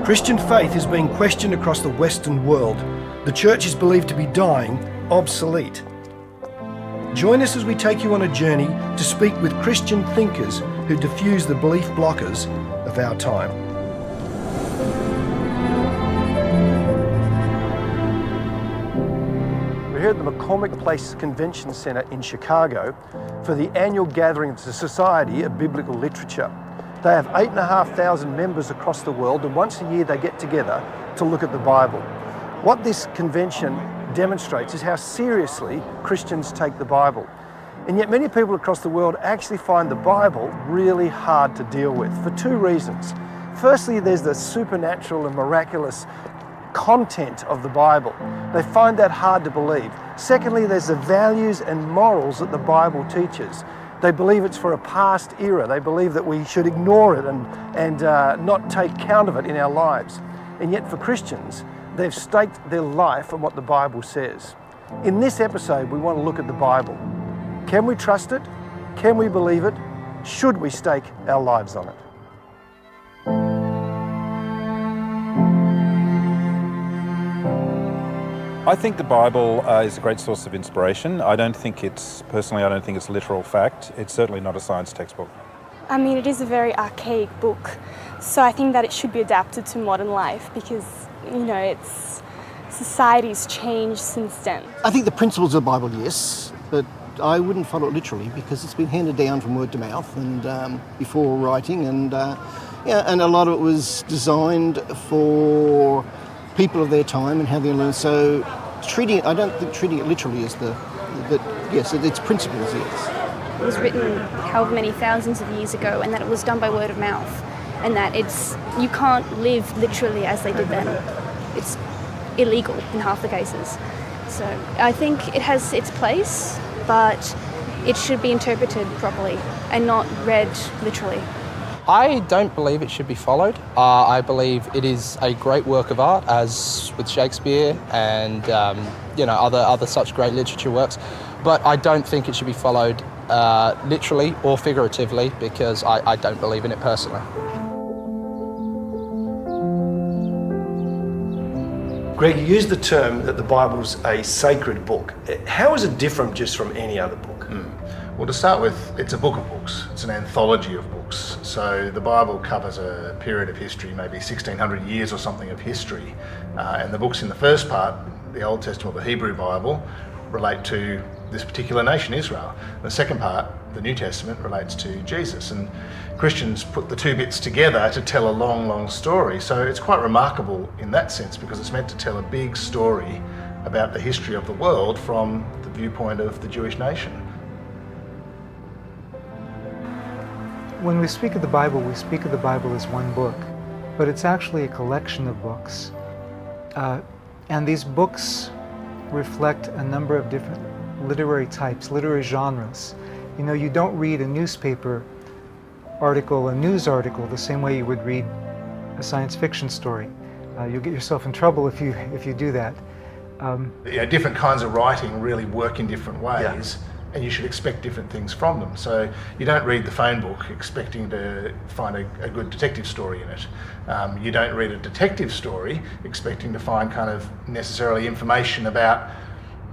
Christian faith is being questioned across the Western world. The church is believed to be dying, obsolete. Join us as we take you on a journey to speak with Christian thinkers who diffuse the belief blockers of our time. We're here at the McCormick Place Convention Centre in Chicago for the annual gathering of the Society of Biblical Literature. They have 8,500 members across the world, and once a year they get together to look at the Bible. What this convention demonstrates is how seriously Christians take the Bible. And yet many people across the world actually find the Bible really hard to deal with for two reasons. Firstly, there's the supernatural and miraculous content of the Bible. They find that hard to believe. Secondly, there's the values and morals that the Bible teaches. They believe it's for a past era. They believe that we should ignore it and not take count of it in our lives. And yet for Christians, they've staked their life on what the Bible says. In this episode, we want to look at the Bible. Can we trust it? Can we believe it? Should we stake our lives on it? I think the Bible is a great source of inspiration. I don't think it's literal fact. It's certainly not a science textbook. I mean, it is a very archaic book, so I think that it should be adapted to modern life because, society's changed since then. I think the principles of the Bible, yes, but I wouldn't follow it literally because it's been handed down from word to mouth and before writing, and a lot of it was designed for people of their time and how they learn. So I don't think treating it literally is yes, its principles, yes. It was written however many thousands of years ago, and that it was done by word of mouth, and that you can't live literally as they did then. It's illegal in half the cases. So I think it has its place, but it should be interpreted properly and not read literally. I don't believe it should be followed. I believe it is a great work of art, as with Shakespeare and other such great literature works. But I don't think it should be followed literally or figuratively because I don't believe in it personally. Greg, you used the term that the Bible's a sacred book. How is it different just from any other book? Well, to start with, it's a book of books. It's an anthology of books. So the Bible covers a period of history, maybe 1,600 years or something of history. And the books in the first part, the Old Testament, the Hebrew Bible, relate to this particular nation, Israel. The second part, the New Testament, relates to Jesus. And Christians put the two bits together to tell a long, long story. So it's quite remarkable in that sense because it's meant to tell a big story about the history of the world from the viewpoint of the Jewish nation. When we speak of the Bible, we speak of the Bible as one book, but it's actually a collection of books. And these books reflect a number of different literary types, literary genres. You don't read a newspaper article, a news article, the same way you would read a science fiction story. You'll get yourself in trouble if you do that. Different kinds of writing really work in different ways. Yeah. And you should expect different things from them. So you don't read the phone book expecting to find a good detective story in it. You don't read a detective story expecting to find kind of necessarily information about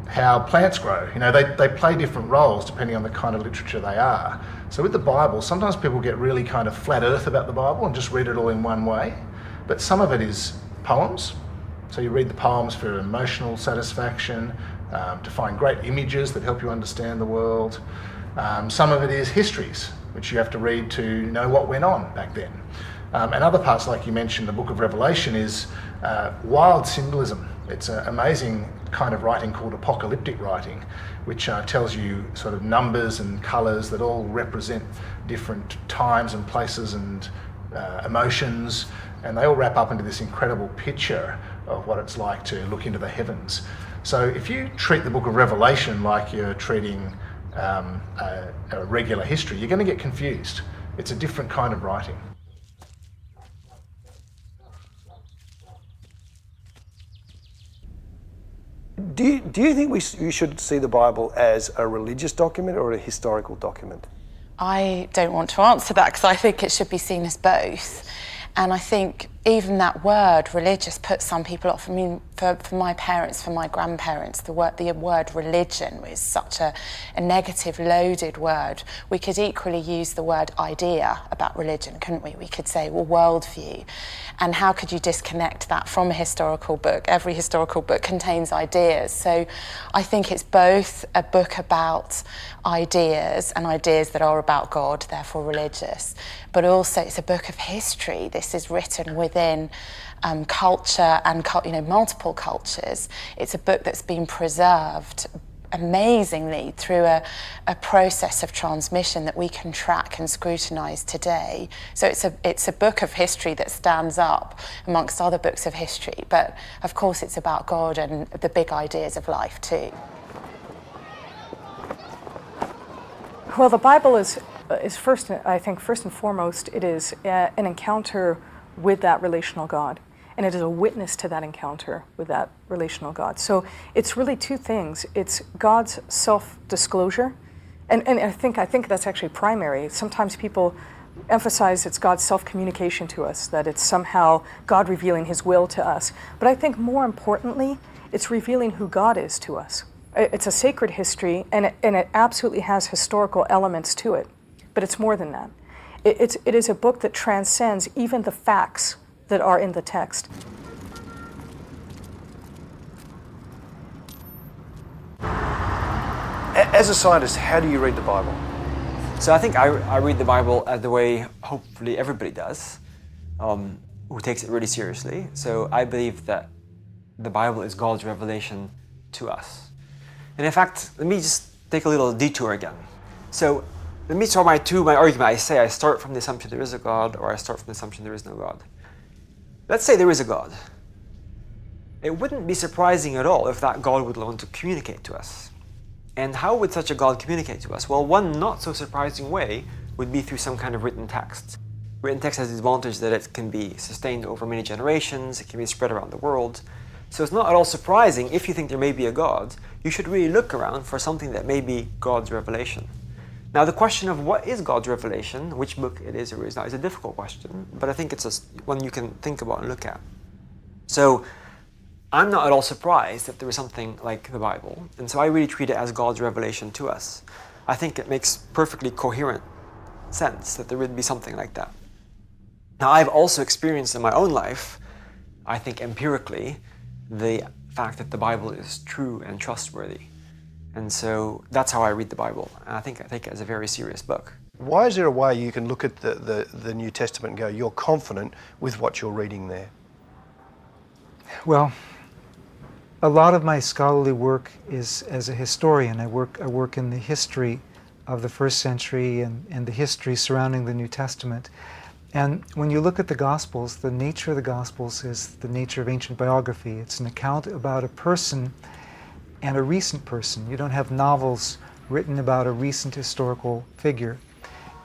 how plants grow. They play different roles depending on the kind of literature they are. So with the Bible, sometimes people get really kind of flat earth about the Bible and just read it all in one way. But some of it is poems. So you read the poems for emotional satisfaction, to find great images that help you understand the world. Some of it is histories, which you have to read to know what went on back then. And other parts, like you mentioned, the book of Revelation is wild symbolism. It's an amazing kind of writing called apocalyptic writing, which tells you sort of numbers and colours that all represent different times and places and emotions, and they all wrap up into this incredible picture of what it's like to look into the heavens. So if you treat the book of Revelation like you're treating a regular history, you're going to get confused. It's a different kind of writing. Do you think we should see the Bible as a religious document or a historical document? I don't want to answer that because I think it should be seen as both. And I think even that word religious puts some people off. I mean, for my parents, for my grandparents, the word religion was such a negative, loaded word. We could equally use the word idea about religion, couldn't we? We could say, well, worldview. And how could you disconnect that from a historical book? Every historical book contains ideas. So I think it's both a book about ideas and ideas that are about God, therefore religious, but also it's a book of history. This is written within culture and multiple cultures. It's a book that's been preserved amazingly through a process of transmission that we can track and scrutinise today. So it's a book of history that stands up amongst other books of history, but of course it's about God and the big ideas of life too. Well, the Bible is first and foremost, it is an encounter with that relational God. And it is a witness to that encounter with that relational God. So it's really two things. It's God's self-disclosure, and I think that's actually primary. Sometimes people emphasize it's God's self-communication to us, that it's somehow God revealing his will to us. But I think more importantly, it's revealing who God is to us. It's a sacred history, and it absolutely has historical elements to it. But it's more than that. It is a book that transcends even the facts that are in the text. As a scientist, how do you read the Bible? So I think I read the Bible the way hopefully everybody does, who takes it really seriously. So I believe that the Bible is God's revelation to us. And in fact, let me just take a little detour again. So let me start my argument. I say I start from the assumption there is a God, or I start from the assumption there is no God. Let's say there is a God. It wouldn't be surprising at all if that God would want to communicate to us. And how would such a God communicate to us? Well, one not so surprising way would be through some kind of written text. Written text has the advantage that it can be sustained over many generations, it can be spread around the world. So it's not at all surprising, if you think there may be a God, you should really look around for something that may be God's revelation. Now, the question of what is God's revelation, which book it is or is not, is a difficult question, but I think it's one you can think about and look at. So, I'm not at all surprised that there is something like the Bible, and so I really treat it as God's revelation to us. I think it makes perfectly coherent sense that there would be something like that. Now, I've also experienced in my own life, I think empirically, the fact that the Bible is true and trustworthy. And so that's how I read the Bible. And I take it as a very serious book. Why is there a way you can look at the New Testament and go, you're confident with what you're reading there? Well, a lot of my scholarly work is as a historian. I work in the history of the first century and the history surrounding the New Testament. And when you look at the Gospels, the nature of the Gospels is the nature of ancient biography. It's an account about a person and a recent person. You don't have novels written about a recent historical figure.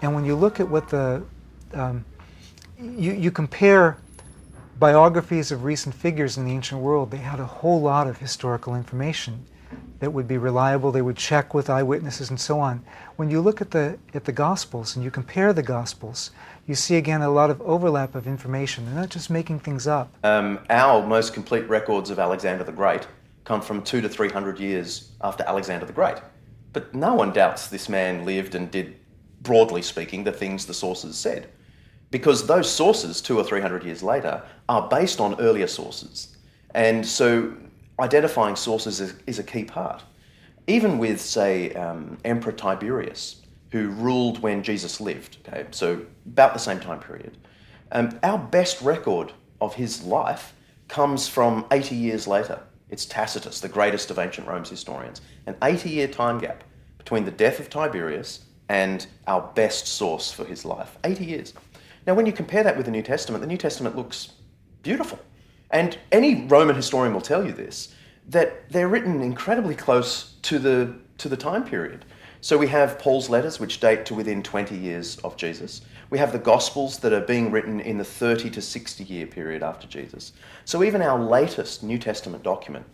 And when you look at what you compare biographies of recent figures in the ancient world, they had a whole lot of historical information that would be reliable. They would check with eyewitnesses and so on. When you look at the Gospels and you compare the Gospels, you see again a lot of overlap of information. They're not just making things up. Our most complete records of Alexander the Great come from 200 to 300 years after Alexander the Great. But no one doubts this man lived and did, broadly speaking, the things the sources said. Because those sources, 200 or 300 years later, are based on earlier sources. And so identifying sources is a key part. Even with, say, Emperor Tiberius, who ruled when Jesus lived, okay, so about the same time period. Our best record of his life comes from 80 years later. It's Tacitus, the greatest of ancient Rome's historians. An 80-year time gap between the death of Tiberius and our best source for his life. 80 years. Now, when you compare that with the New Testament looks beautiful. And any Roman historian will tell you this, that they're written incredibly close to the time period. So we have Paul's letters, which date to within 20 years of Jesus. We have the Gospels that are being written in the 30 to 60 year period after Jesus. So even our latest New Testament document,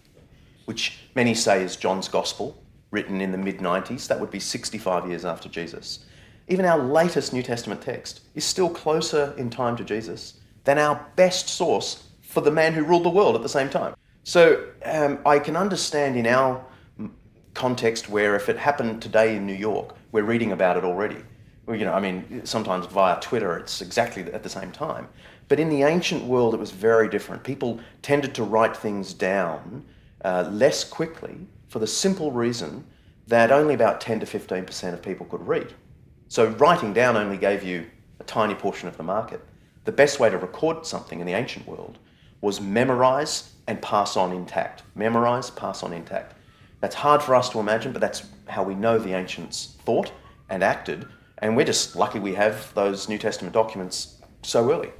which many say is John's Gospel, written in the mid-90s, that would be 65 years after Jesus. Even our latest New Testament text is still closer in time to Jesus than our best source for the man who ruled the world at the same time. So I can understand in our context where if it happened today in New York, we're reading about it already. Well, you know, I mean, sometimes via Twitter, it's exactly at the same time. But in the ancient world, it was very different. People tended to write things down less quickly for the simple reason that only about 10 to 15% of people could read. So writing down only gave you a tiny portion of the market. The best way to record something in the ancient world was memorise and pass on intact. Memorise, pass on intact. That's hard for us to imagine, but that's how we know the ancients thought and acted, and we're just lucky we have those New Testament documents so early.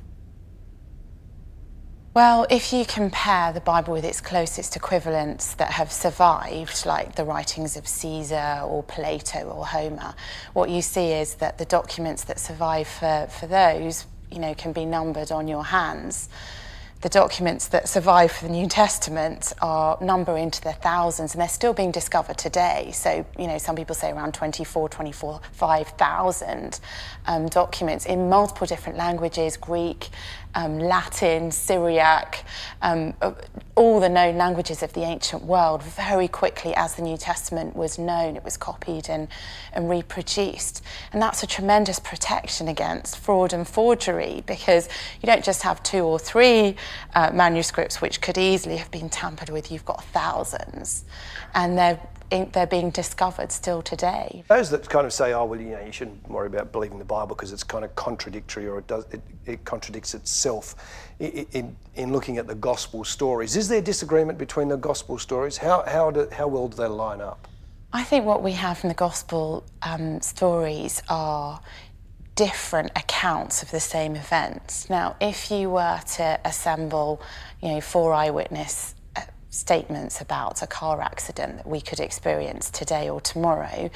Well, if you compare the Bible with its closest equivalents that have survived, like the writings of Caesar or Plato or Homer, what you see is that the documents that survive for those, you know, can be numbered on your hands. The documents that survive for the New Testament number into the thousands, and they're still being discovered today. So, you know, some people say around 5,000 documents in multiple different languages, Greek, Latin, Syriac, all the known languages of the ancient world. Very quickly, as the New Testament was known, it was copied and reproduced. And that's a tremendous protection against fraud and forgery, because you don't just have 2 or 3 manuscripts which could easily have been tampered with. You've got thousands, and they're being discovered still today. Those that kind of say, oh, well, you know, you shouldn't worry about believing the Bible because it's kind of contradictory, or it contradicts itself in looking at the gospel stories. Is there disagreement between the gospel stories? How well do they line up? I think what we have from the gospel stories are different accounts of the same events. Now, if you were to assemble, you know, 4 eyewitness statements about a car accident that we could experience today or tomorrow,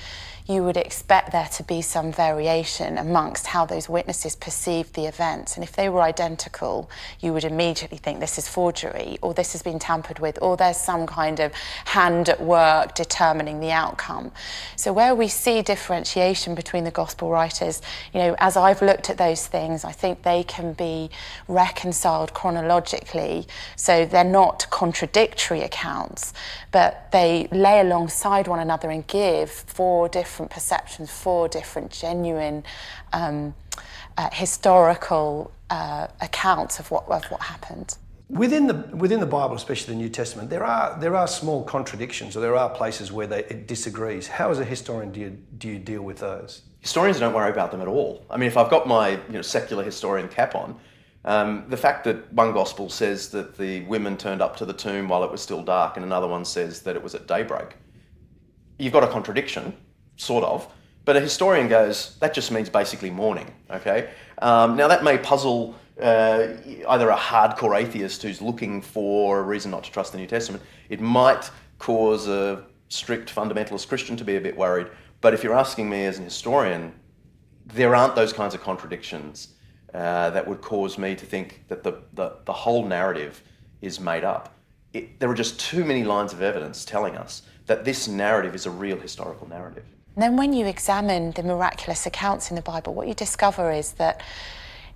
you would expect there to be some variation amongst how those witnesses perceived the events. And if they were identical, you would immediately think this is forgery, or this has been tampered with, or there's some kind of hand at work determining the outcome. So where we see differentiation between the gospel writers, you know, as I've looked at those things, I think they can be reconciled chronologically. So they're not contradictory accounts, but they lay alongside one another and give 4 different perceptions, 4 different genuine historical accounts of what happened. Within the Bible, especially the New Testament, there are small contradictions, or there are places where it disagrees. How, as a historian, do you deal with those? Historians don't worry about them at all. I mean, if I've got my secular historian cap on, the fact that one gospel says that the women turned up to the tomb while it was still dark, and another one says that it was at daybreak, you've got a contradiction, sort of, but a historian goes, that just means basically morning, okay? Now that may puzzle either a hardcore atheist who's looking for a reason not to trust the New Testament. It might cause a strict fundamentalist Christian to be a bit worried, but if you're asking me as an historian, there aren't those kinds of contradictions that would cause me to think that the whole narrative is made up. There are just too many lines of evidence telling us that this narrative is a real historical narrative. And then when you examine the miraculous accounts in the Bible, what you discover is that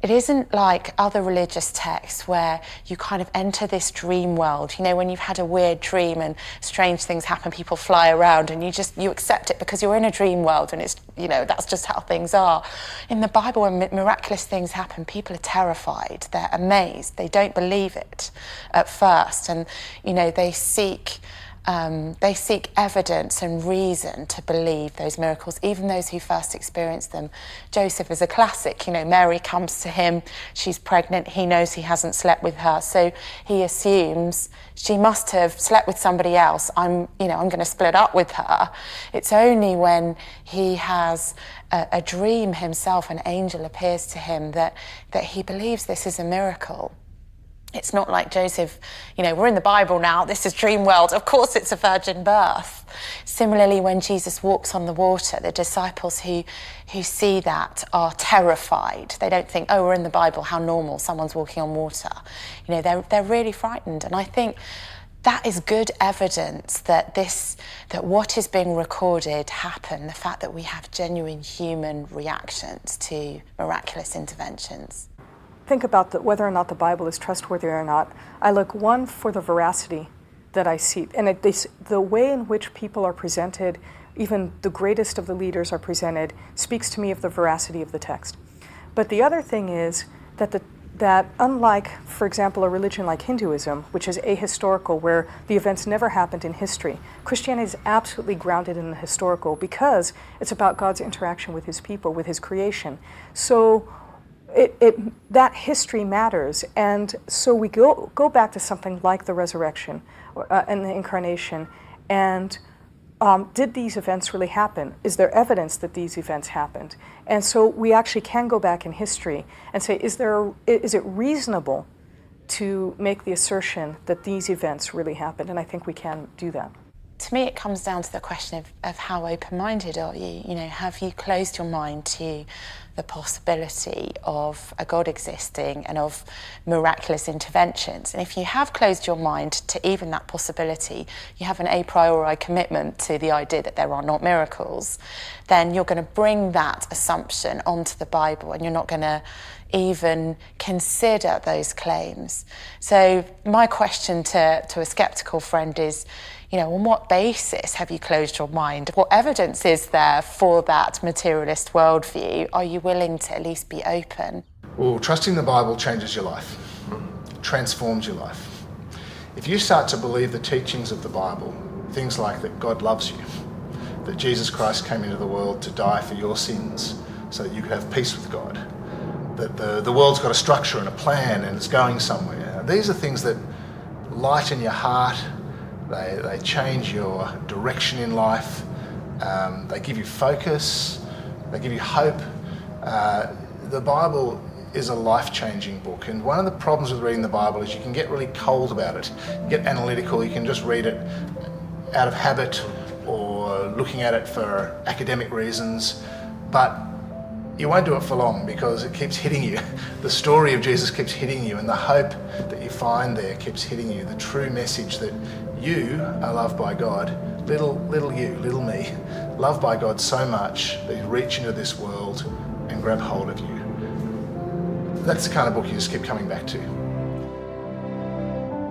it isn't like other religious texts where you kind of enter this dream world. You know, when you've had a weird dream and strange things happen, people fly around, and you accept it because you're in a dream world, and it's, you know, that's just how things are. In the Bible, when miraculous things happen, people are terrified, they're amazed, they don't believe it at first, and, you know, they seek evidence and reason to believe those miracles, even those who first experienced them. Joseph is a classic. You know, Mary comes to him, she's pregnant, he knows he hasn't slept with her, so he assumes she must have slept with somebody else. I'm going to split up with her. It's only when he has a dream himself, an angel appears to him, that he believes this is a miracle. It's not like Joseph, you know, we're in the Bible now, this is dream world, of course it's a virgin birth. Similarly, when Jesus walks on the water, the disciples who see that are terrified. They don't think, oh, we're in the Bible, how normal, someone's walking on water. You know, they're really frightened. And I think that is good evidence that what is being recorded happened, the fact that we have genuine human reactions to miraculous interventions. think about whether or not the Bible is trustworthy or not, I look, one, for the veracity that I see, and the way in which people are presented, even the greatest of the leaders are presented, speaks to me of the veracity of the text. But the other thing is that unlike, for example, a religion like Hinduism, which is ahistorical, where the events never happened in history, Christianity is absolutely grounded in the historical because it's about God's interaction with his people, with his creation. So that history matters, and so we go back to something like the resurrection and the incarnation, and did these events really happen? Is there evidence that these events happened? And so we actually can go back in history and say, is it reasonable to make the assertion that these events really happened? And I think we can do that. To me, it comes down to the question of how open-minded are you? You know, have you closed your mind to the possibility of a God existing and of miraculous interventions? And if you have closed your mind to even that possibility, you have an a priori commitment to the idea that there are not miracles, then you're going to bring that assumption onto the Bible and you're not going to even consider those claims. So my question to a skeptical friend is, you know, on what basis have you closed your mind? What evidence is there for that materialist worldview? Are you willing to at least be open? Well, trusting the Bible changes your life, transforms your life. If you start to believe the teachings of the Bible, things like that God loves you, that Jesus Christ came into the world to die for your sins so that you could have peace with God, that the world's got a structure and a plan and it's going somewhere. These are things that lighten your heart. They change your direction in life. They give you focus. They give you hope. The Bible is a life-changing book, and one of the problems with reading the Bible is you can get really cold about it. You get analytical. You can just read it out of habit or looking at it for academic reasons, but you won't do it for long because it keeps hitting you. The story of Jesus keeps hitting you, and the hope that you find there keeps hitting you. The true message that you are loved by God, little you, little me, loved by God so much that you reach into this world and grab hold of you. That's the kind of book you just keep coming back to.